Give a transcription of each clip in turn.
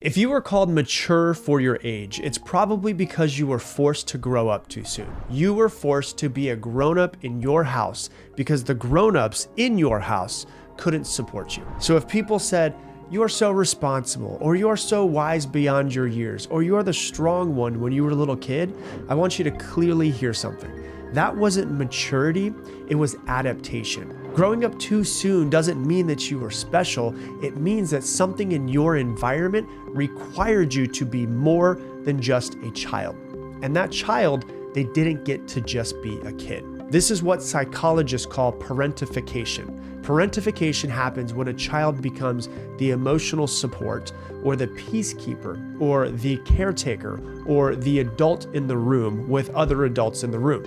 If you were called mature for your age, it's probably because you were forced to grow up too soon. You were forced to be a grown-up in your house because the grown-ups in your house couldn't support you. So if people said, "You are so responsible," or "You are so wise beyond your years," or "You are the strong one" when you were a little kid, I want you to clearly hear something. That wasn't maturity, it was adaptation. Growing up too soon doesn't mean that you were special. It means that something in your environment required you to be more than just a child. And that child, they didn't get to just be a kid. This is what psychologists call parentification. Parentification happens when a child becomes the emotional support, or the peacekeeper, or the caretaker, or the adult in the room with other adults in the room.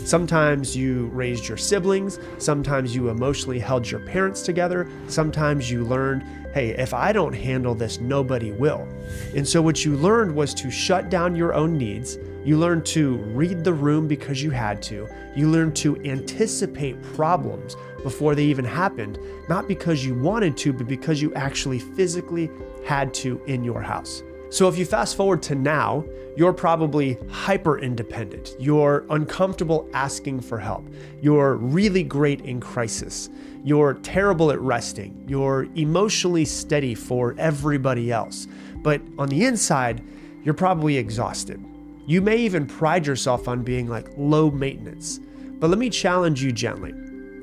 Sometimes you raised your siblings, sometimes you emotionally held your parents together, sometimes you learned, hey, if I don't handle this, nobody will. And so what you learned was to shut down your own needs. You learned to read the room because you had to. You learned to anticipate problems before they even happened, not because you wanted to, but because you actually physically had to in your house. So if you fast forward to now, you're probably hyper independent. You're uncomfortable asking for help. You're really great in crisis. You're terrible at resting. You're emotionally steady for everybody else. But on the inside, you're probably exhausted. You may even pride yourself on being like low maintenance. But let me challenge you gently.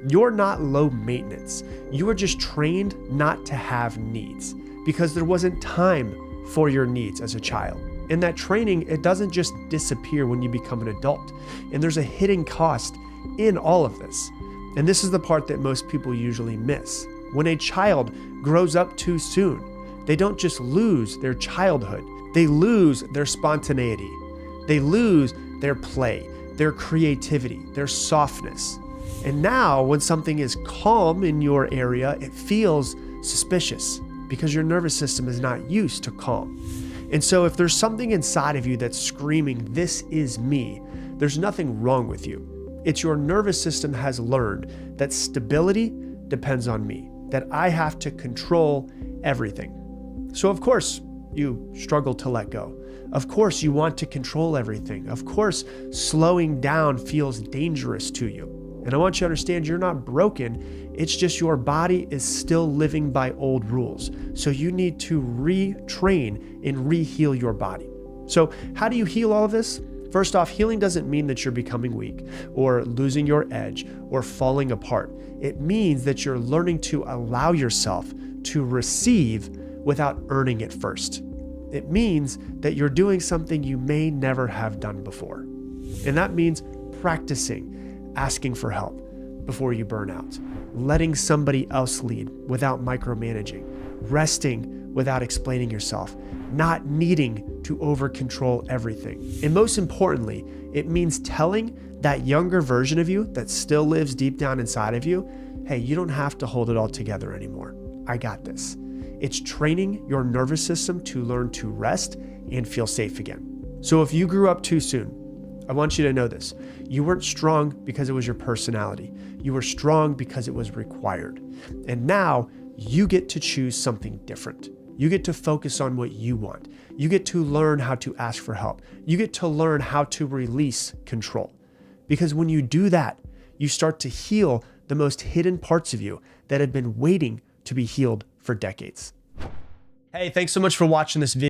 You're not low maintenance. You are just trained not to have needs because there wasn't time for your needs as a child. And that training, it doesn't just disappear when you become an adult. And there's a hidden cost in all of this. And this is the part that most people usually miss. When a child grows up too soon, they don't just lose their childhood, they lose their spontaneity. They lose their play, their creativity, their softness. And now when something is calm in your area, it feels suspicious because your nervous system is not used to calm. And so if there's something inside of you that's screaming, "This is me," there's nothing wrong with you. It's your nervous system has learned that stability depends on me, that I have to control everything. So of course, you struggle to let go. Of course, you want to control everything. Of course, slowing down feels dangerous to you. And I want you to understand you're not broken. It's just your body is still living by old rules. So you need to retrain and re-heal your body. So how do you heal all of this? First off, healing doesn't mean that you're becoming weak or losing your edge or falling apart. It means that you're learning to allow yourself to receive without earning it first. It means that you're doing something you may never have done before. And that means practicing asking for help before you burn out, letting somebody else lead without micromanaging, resting without explaining yourself, not needing to over-control everything. And most importantly, it means telling that younger version of you that still lives deep down inside of you, hey, you don't have to hold it all together anymore. I got this. It's training your nervous system to learn to rest and feel safe again. So if you grew up too soon, I want you to know this. You weren't strong because it was your personality. You were strong because it was required. And now you get to choose something different. You get to focus on what you want. You get to learn how to ask for help. You get to learn how to release control. Because when you do that, you start to heal the most hidden parts of you that have been waiting to be healed for decades. Hey, thanks so much for watching this video.